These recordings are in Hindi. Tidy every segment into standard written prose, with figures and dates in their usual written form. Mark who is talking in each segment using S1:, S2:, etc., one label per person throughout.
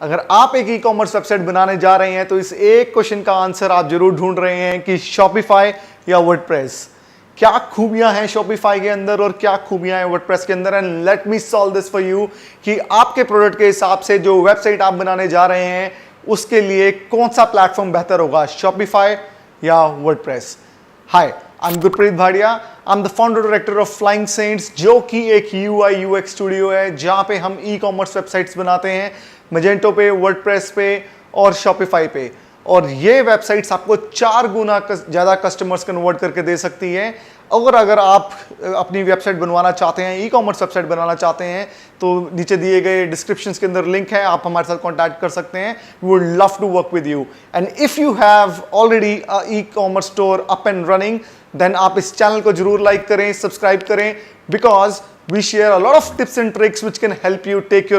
S1: अगर आप एक ई कॉमर्स वेबसाइट बनाने जा रहे हैं तो इस एक क्वेश्चन का आंसर आप जरूर ढूंढ रहे हैं कि शॉपिफाई या वर्डप्रेस, क्या खूबियां हैं शॉपिफाई के अंदर और क्या खूबियां हैं वर्डप्रेस के अंदर। And let me solve this for you कि आपके प्रोडक्ट के हिसाब से जो वेबसाइट आप बनाने जा रहे हैं उसके लिए कौन सा प्लेटफॉर्म बेहतर होगा, शॉपिफाई या WordPress. Hi, I am Gurpreet Bhatia, I am the founder director of Flying Saints, जो कि एक UI UX स्टूडियो है जहां पे हम ई कॉमर्स वेबसाइट्स बनाते हैं मैजेंटो पे, वर्डप्रेस पे और शॉपिफाई पे। और ये वेबसाइट्स आपको 4 गुना ज़्यादा कस्टमर्स कन्वर्ट करके दे सकती है। और अगर आप अपनी वेबसाइट बनवाना चाहते हैं, ई कॉमर्स वेबसाइट बनाना चाहते हैं, तो नीचे दिए गए डिस्क्रिप्शन के अंदर लिंक है, आप हमारे साथ कॉन्टैक्ट कर सकते हैं। We would love to work with you. And if you have already e commerce store up and running, then आप इस चैनल को जरूर लाइक करें, सब्सक्राइब करें, because we share a lot of tips and tricks which can help you take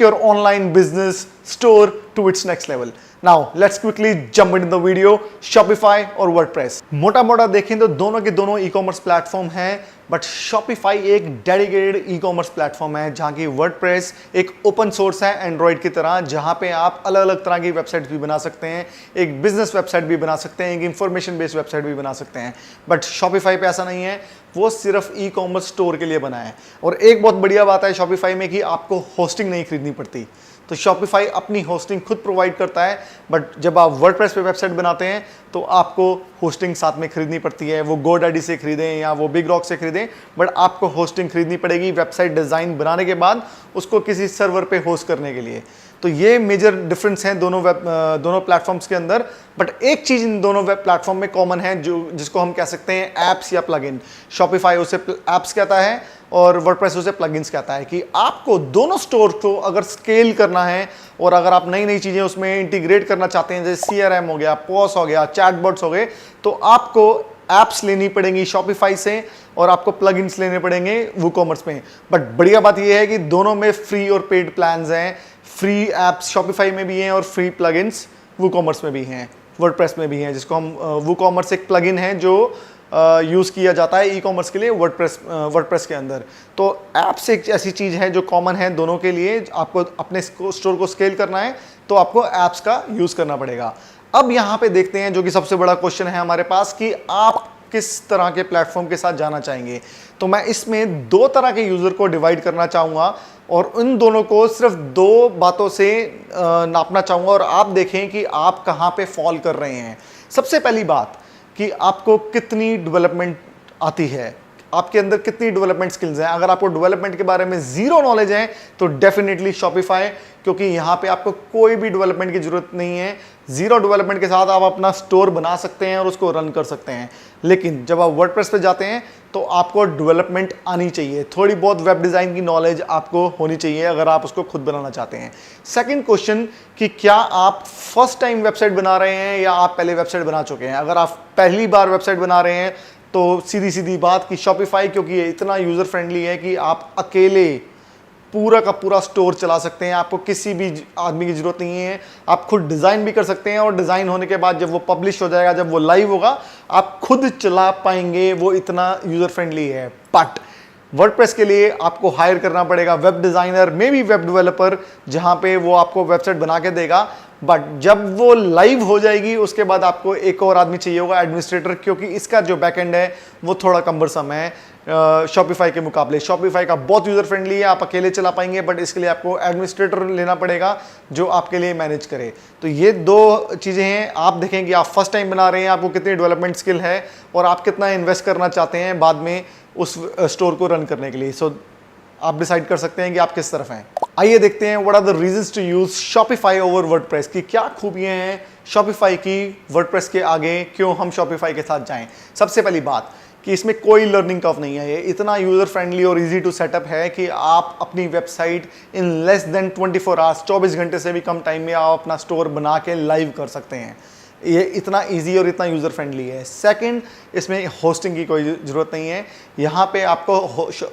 S1: your online business store to its next level. Now let's quickly jump into the video. Shopify और WordPress, मोटा मोटा देखें तो दोनों के दोनों ई कॉमर्स प्लेटफॉर्म हैं, बट Shopify एक डेडिकेटेड ई कॉमर्स प्लेटफॉर्म है, जहां की WordPress एक ओपन सोर्स है एंड्रॉइड की तरह, जहां पे आप अलग अलग तरह की वेबसाइट भी बना सकते हैं, एक बिजनेस वेबसाइट भी बना सकते हैं, एक इंफॉर्मेशन बेस्ड वेबसाइट भी बना सकते हैं। बट Shopify पे ऐसा नहीं है, वो सिर्फ ई कॉमर्स स्टोर के लिए बना है। और एक बहुत बढ़िया बात है Shopify में कि आपको होस्टिंग नहीं खरीदनी पड़ती। तो Shopify अपनी होस्टिंग खुद प्रोवाइड करता है, बट जब आप वर्डप्रेस पे वेबसाइट बनाते हैं तो आपको होस्टिंग साथ में खरीदनी पड़ती है। वो GoDaddy से खरीदें या वो बिग रॉक से खरीदें, बट आपको होस्टिंग खरीदनी पड़ेगी वेबसाइट डिज़ाइन बनाने के बाद उसको किसी सर्वर पे होस्ट करने के लिए। तो ये मेजर डिफरेंस है दोनों प्लेटफॉर्म्स के अंदर। बट एक चीज़ इन दोनों वेब प्लेटफॉर्म में कॉमन है, जिसको हम कह सकते हैं एप्स या प्लगइन। Shopify उसे एप्स कहता है और वर्डप्रेस उसे प्लगइन्स कहता है। कि आपको दोनों स्टोर को अगर स्केल करना है और अगर आप नई नई चीज़ें उसमें इंटीग्रेट करना चाहते हैं, जैसे CRM हो गया, POS हो गया, चैटबॉट्स हो गए, तो आपको एप्स लेनी पड़ेंगी Shopify से और आपको प्लगइन्स लेने पड़ेंगे WooCommerce में। बट बढ़िया बात यह है कि दोनों में फ्री और पेड प्लान्स हैं। फ्री एप्स Shopify में भी हैं और फ्री प्लगइन्स WooCommerce में भी हैं, वर्डप्रेस में भी हैं, जिसको हम WooCommerce एक प्लगइन है जो यूज़ किया जाता है ई कॉमर्स के लिए वर्डप्रेस के अंदर। तो एप्स एक ऐसी चीज़ है जो कॉमन है दोनों के लिए। आपको अपने स्टोर को स्केल करना है तो आपको एप्स का यूज़ करना पड़ेगा। अब यहाँ पे देखते हैं जो कि सबसे बड़ा क्वेश्चन है हमारे पास, कि आप किस तरह के प्लेटफॉर्म के साथ जाना चाहेंगे। तो मैं इसमें 2 तरह के यूज़र को डिवाइड करना चाहूँगा और उन दोनों को सिर्फ 2 बातों से नापना चाहूँगा और आप देखें कि आप कहाँ पे फॉल कर रहे हैं। सबसे पहली बात कि आपको कितनी डेवलपमेंट आती है, आपके अंदर कितनी डेवलपमेंट स्किल्स हैं। अगर आपको डेवलपमेंट के बारे में ज़ीरो नॉलेज है तो डेफिनेटली Shopify, क्योंकि यहाँ पे आपको कोई भी डेवलपमेंट की ज़रूरत नहीं है। ज़ीरो डेवलपमेंट के साथ आप अपना स्टोर बना सकते हैं और उसको रन कर सकते हैं। लेकिन जब आप वर्डप्रेस पे जाते हैं तो आपको डेवलपमेंट आनी चाहिए, थोड़ी बहुत वेब डिज़ाइन की नॉलेज आपको होनी चाहिए अगर आप उसको खुद बनाना चाहते हैं। सेकंड क्वेश्चन कि क्या आप फर्स्ट टाइम वेबसाइट बना रहे हैं या आप पहले वेबसाइट बना चुके हैं। अगर आप पहली बार वेबसाइट बना रहे हैं तो सीधी सीधी बात कि Shopify, क्योंकि ये इतना यूज़र फ्रेंडली है कि आप अकेले पूरा का पूरा स्टोर चला सकते हैं, आपको किसी भी आदमी की ज़रूरत नहीं है। आप खुद डिज़ाइन भी कर सकते हैं और डिज़ाइन होने के बाद जब वो पब्लिश हो जाएगा, जब वो लाइव होगा, आप खुद चला पाएंगे, वो इतना यूज़र फ्रेंडली है। बट वर्डप्रेस के लिए आपको हायर करना पड़ेगा web designer, may be web developer, जहाँ पे वो आपको वेबसाइट बना के देगा। बट जब वो लाइव हो जाएगी उसके बाद आपको एक और आदमी चाहिए होगा, एडमिनिस्ट्रेटर, क्योंकि इसका जो बैकएंड है वो थोड़ा कम्बरसम है Shopify के मुकाबले। Shopify का बहुत यूज़र फ्रेंडली है, आप अकेले चला पाएंगे, बट इसके लिए आपको एडमिनिस्ट्रेटर लेना पड़ेगा जो आपके लिए मैनेज करे। तो ये 2 चीज़ें हैं। आप देखें कि आप फर्स्ट टाइम बना रहे हैं, आपको कितनी डेवलपमेंट स्किल है और आप कितना इन्वेस्ट करना चाहते हैं बाद में उस स्टोर को रन करने के लिए। सो आप डिसाइड कर सकते हैं कि आप किस तरफ हैं। आइए देखते हैं what are the reasons to use Shopify over WordPress, की क्या खूबियां हैं Shopify की वर्डप्रेस के आगे, क्यों हम Shopify के साथ जाएं। सबसे पहली बात कि इसमें कोई लर्निंग कर्व नहीं है। ये इतना यूज़र फ्रेंडली और इजी टू सेटअप है कि आप अपनी website in less than 24 hours, 24 घंटे से भी कम टाइम में आप अपना स्टोर बना के लाइव कर सकते हैं। ये इतना इजी और इतना यूज़र फ्रेंडली है। सेकंड, इसमें होस्टिंग की कोई ज़रूरत नहीं है। यहाँ पे आपको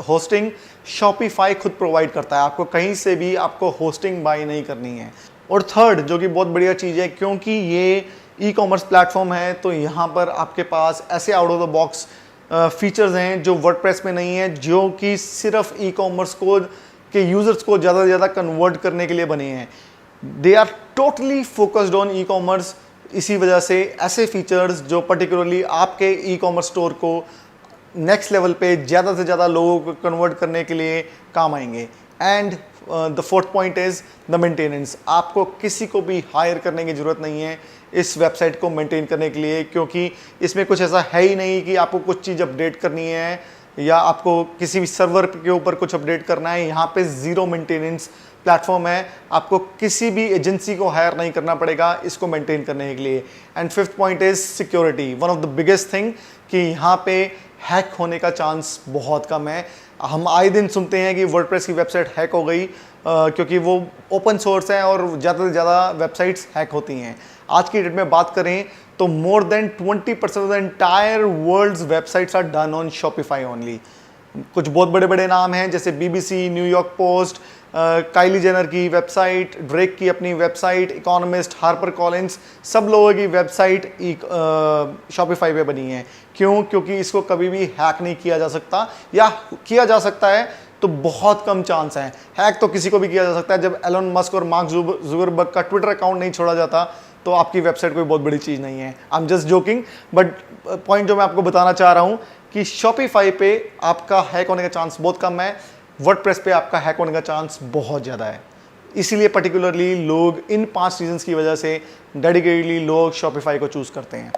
S1: होस्टिंग Shopify खुद प्रोवाइड करता है, आपको कहीं से भी आपको होस्टिंग बाय नहीं करनी है। और थर्ड, जो कि बहुत बढ़िया चीज़ है, क्योंकि ये ई कॉमर्स प्लेटफॉर्म है तो यहाँ पर आपके पास ऐसे out of the box features हैं जो वर्डप्रेस में नहीं है, जो कि सिर्फ ई कॉमर्स को के यूजर्स को ज़्यादा से ज़्यादा कन्वर्ट करने के लिए बने हैं। They are totally focused on e commerce. इसी वजह से ऐसे फीचर्स जो पर्टिकुलरली आपके ई कॉमर्स स्टोर को नेक्स्ट लेवल पे ज़्यादा से ज़्यादा लोगों को कन्वर्ट करने के लिए काम आएंगे। And the fourth point is the maintenance. आपको किसी को भी हायर करने की ज़रूरत नहीं है इस वेबसाइट को मेंटेन करने के लिए, क्योंकि इसमें कुछ ऐसा है ही नहीं कि आपको कुछ चीज़ अपडेट करनी है या आपको किसी भी सर्वर के ऊपर कुछ अपडेट करना है। यहाँ पे ज़ीरो मेंटेनेंस प्लेटफॉर्म है, आपको किसी भी एजेंसी को हायर नहीं करना पड़ेगा इसको मेंटेन करने के लिए। And fifth point is security, one of the biggest thing कि यहाँ पे हैक होने का चांस बहुत कम है। हम आए दिन सुनते हैं कि वर्डप्रेस की वेबसाइट हैक हो गई क्योंकि वो ओपन सोर्स है और ज़्यादा से ज़्यादा वेबसाइट्स हैक होती हैं। आज की डेट में बात करें तो more than 20% of the entire world's websites are done on Shopify only. कुछ बहुत बड़े बड़े नाम हैं जैसे BBC, New York Post, Kylie Jenner की वेबसाइट, ड्रेक की अपनी वेबसाइट, इकोनॉमिस्ट, हार्पर कॉलिंस, सब लोगों की वेबसाइट शॉपिफाई पे बनी है। क्यों? क्योंकि इसको कभी भी हैक नहीं किया जा सकता, या किया जा सकता है तो बहुत कम चांस है। हैक तो किसी को भी किया जा सकता है। जब एलन मस्क और मार्क जुकरबर्ग का ट्विटर अकाउंट नहीं छोड़ा जाता तो आपकी वेबसाइट कोई बहुत बड़ी चीज़ नहीं है। I am just joking, but point जो मैं आपको बताना चाह रहा हूँ कि शॉपिफाई पे आपका हैक होने का चांस बहुत कम है, वर्डप्रेस पे आपका हैक होने का चांस बहुत ज़्यादा है। इसीलिए पर्टिकुलरली लोग इन 5 रीजंस की वजह से डेडिकेटली लोग शॉपिफाई को चूज़ करते हैं।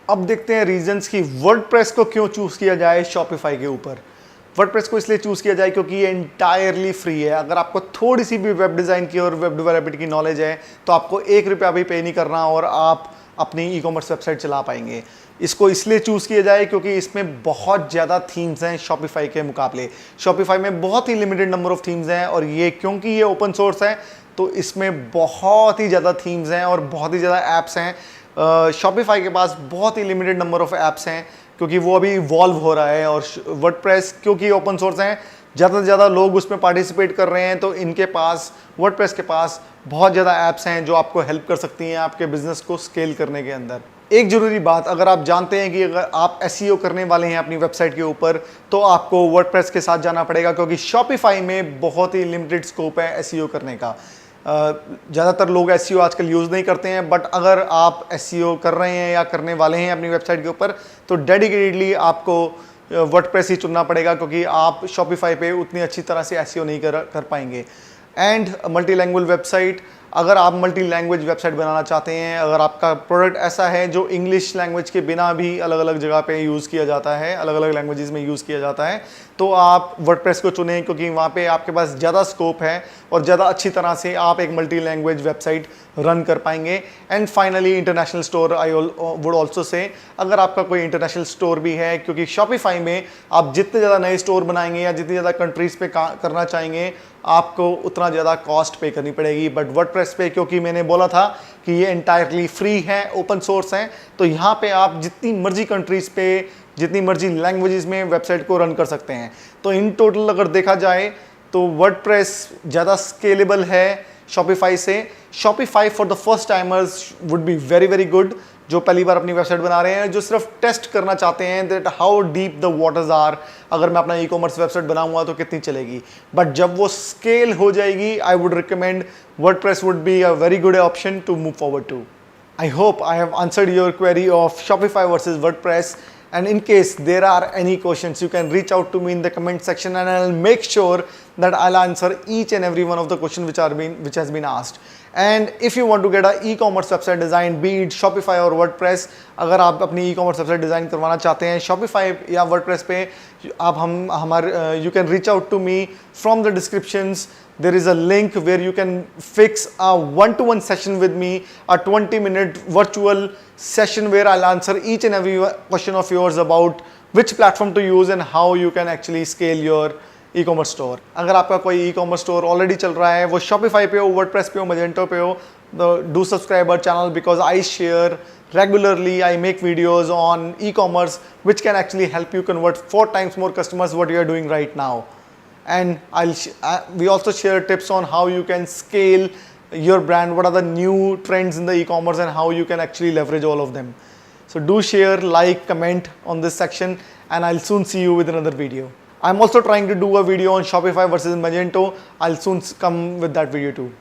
S1: अब देखते हैं रीजंस कि वर्डप्रेस को क्यों चूज़ किया जाए शॉपिफाई के ऊपर। वर्डप्रेस को इसलिए चूज़ किया जाए क्योंकि ये एंटायरली फ्री है। अगर आपको थोड़ी सी भी वेब डिज़ाइन की और वेब डेवलपमेंट की नॉलेज है तो आपको 1 रुपया भी पे नहीं करना और आप अपनी ई कॉमर्स वेबसाइट चला पाएंगे। इसको इसलिए चूज़ किया जाए क्योंकि इसमें बहुत ज़्यादा थीम्स हैं शॉपिफाई के मुकाबले। शॉपिफाई में बहुत ही लिमिटेड नंबर ऑफ थीम्स हैं और ये क्योंकि ये ओपन सोर्स है तो इसमें बहुत ही ज़्यादा थीम्स हैं और बहुत ही ज़्यादा ऐप्स हैं। शॉपिफाई के पास बहुत ही लिमिटेड नंबर ऑफ ऐप्स हैं क्योंकि वो अभी इवॉल्व हो रहा है। और वर्डप्रेस क्योंकि ओपन सोर्स हैं, ज़्यादा से ज़्यादा लोग उसमें पार्टिसिपेट कर रहे हैं, तो इनके पास, वर्डप्रेस के पास बहुत ज़्यादा ऐप्स हैं जो आपको हेल्प कर सकती हैं आपके बिजनेस को स्केल करने के अंदर। एक ज़रूरी बात, अगर आप जानते हैं कि अगर आप एसईओ करने वाले हैं अपनी वेबसाइट के ऊपर तो आपको वर्डप्रेस के साथ जाना पड़ेगा, क्योंकि शॉपिफाई में बहुत ही लिमिटेड स्कोप है एसईओ करने का। ज़्यादातर लोग एसईओ आजकल यूज़ नहीं करते हैं, बट अगर आप एसईओ कर रहे हैं या करने वाले हैं अपनी वेबसाइट के ऊपर तो डेडिकेटली आपको वर्डप्रेस ही चुनना पड़ेगा, क्योंकि आप शॉपिफाई पे उतनी अच्छी तरह से एसईओ नहीं कर पाएंगे। एंड मल्टी लैंग्वेज वेबसाइट, अगर आप मल्टी लैंग्वेज वेबसाइट बनाना चाहते हैं, अगर आपका प्रोडक्ट ऐसा है जो इंग्लिश लैंग्वेज के बिना भी अलग अलग जगह पे यूज़ किया जाता है, अलग अलग लैंग्वेजेस में यूज़ किया जाता है, तो आप वर्डप्रेस को चुनें, क्योंकि वहाँ पे आपके पास ज़्यादा स्कोप है और ज़्यादा अच्छी तरह से आप एक मल्टी लैंग्वेज वेबसाइट रन कर पाएंगे। And finally international store, I would also say, अगर आपका कोई इंटरनेशनल स्टोर भी है, क्योंकि शॉपिफाई में आप जितने ज़्यादा नए स्टोर बनाएंगे या जितनी ज़्यादा कंट्रीज़ पे करना चाहेंगे आपको उतना ज़्यादा कॉस्ट पे करनी पड़ेगी। बट वर्डप्रेस पे, क्योंकि मैंने बोला था कि ये एंटायरली फ्री है, ओपन सोर्स है, तो यहाँ पे आप जितनी मर्जी कंट्रीज़ पे, जितनी मर्जी लैंग्वेजेस में वेबसाइट को रन कर सकते हैं। तो इन टोटल अगर देखा जाए तो वर्डप्रेस ज़्यादा स्केलेबल है शॉपिफाई से। Shopify for the first timers would be very very good, जो पहली बार अपनी वेबसाइट बना रहे हैं, जो सिर्फ टेस्ट करना चाहते हैं that how deep the waters are, अगर मैं अपना ई कॉमर्स वेबसाइट बनाऊंगा तो कितनी चलेगी। बट जब वो स्केल हो जाएगी, I would recommend WordPress would be a very good option to move forward to. I hope I have answered your query of Shopify versus WordPress, and in case there are any questions you can reach out to me in the comment section and I'll make sure that I'll answer each and every one of the questions which has been asked. And if you want to get a e-commerce website design, be it Shopify or WordPress, अगर आप अपनी e-commerce website डिज़ाइन करवाना चाहते हैं Shopify या WordPress पे, आप हमारे you can reach out to me from the descriptions. There is a link where you can fix a one-to-one session with me, a 20-minute virtual session where I'll answer each and every question of yours about which platform to use and how you can actually scale your e-commerce store. अगर आपका कोई e-commerce store already चल रहा है, वो Shopify पे हो, WordPress पे हो, Magento पे हो, do subscribe our channel because I share regularly, I make videos on e-commerce which can actually help you convert 4 times more customers what you are doing right now. And we also share tips on how you can scale your brand, what are the new trends in the e-commerce and how you can actually leverage all of them. So do share, like, comment on this section, and I'll soon see you with another video. I'm also trying to do a video on Shopify versus Magento. I'll soon come with that video too.